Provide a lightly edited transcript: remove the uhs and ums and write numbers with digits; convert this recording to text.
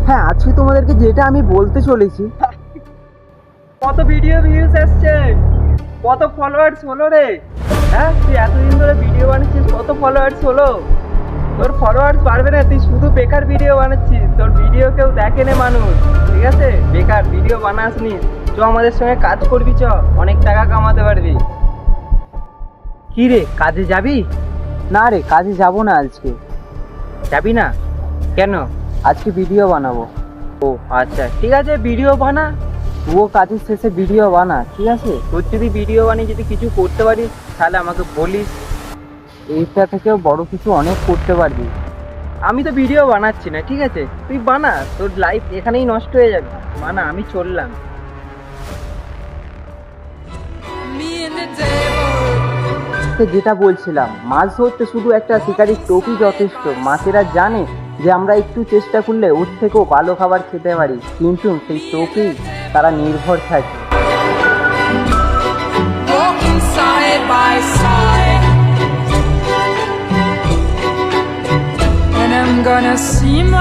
হ্যাঁ, আজকে তোমাদেরকে যেটা আমি বলতে চলেছি, কত ভিডিও ভিউজ আসছে, কত ফলোয়ার্স হলো রে? হ্যাঁ, তুই এতদিন ধরে ভিডিও বানাচ্ছিস, কত ফলোয়ার্স হলো? তোর ফলোয়ার্স বাড়বে না, তুই শুধু বেকার ভিডিও বানাচ্ছিস, তোর ভিডিও কেউ দেখে না মানুষ। ঠিক আছে, বেকার ভিডিও বানাসনি, চ আমাদের সঙ্গে কাজ করবি, চ অনেক টাকা কামাতে পারবি। কি রে, কাজে যাবি? না রে, কাজে যাব না আজকে। যাবি না কেন? আজকে ভিডিও বানাবো। ও আচ্ছা, ঠিক আছে, ভিডিও বানা। ও কাজের শেষে ভিডিও বানা, ঠিক আছে? তোর যদি ভিডিও বানিয়ে যদি কিছু করতে পারিস তাহলে আমাকে বলিস। এইটা থেকেও বড় কিছু অনেক করতে পারবি। আমি তো ভিডিও বানাচ্ছি না, ঠিক আছে, তুই বানা, তোর লাইফ এখানেই নষ্ট হয়ে যাবে। বানা, আমি চললাম। যেটা বলছিলাম, মাছ ধরতে শুধু একটা শিকারির টোপই যথেষ্ট। মাছেরা জানে যে আমরা একটু চেষ্টা করলে ওর থেকেও ভালো খাবার খেতে পারি, কিন্তু সেই টোপেই তারা নির্ভর থাকে। Walking side by side, and I'm gonna see my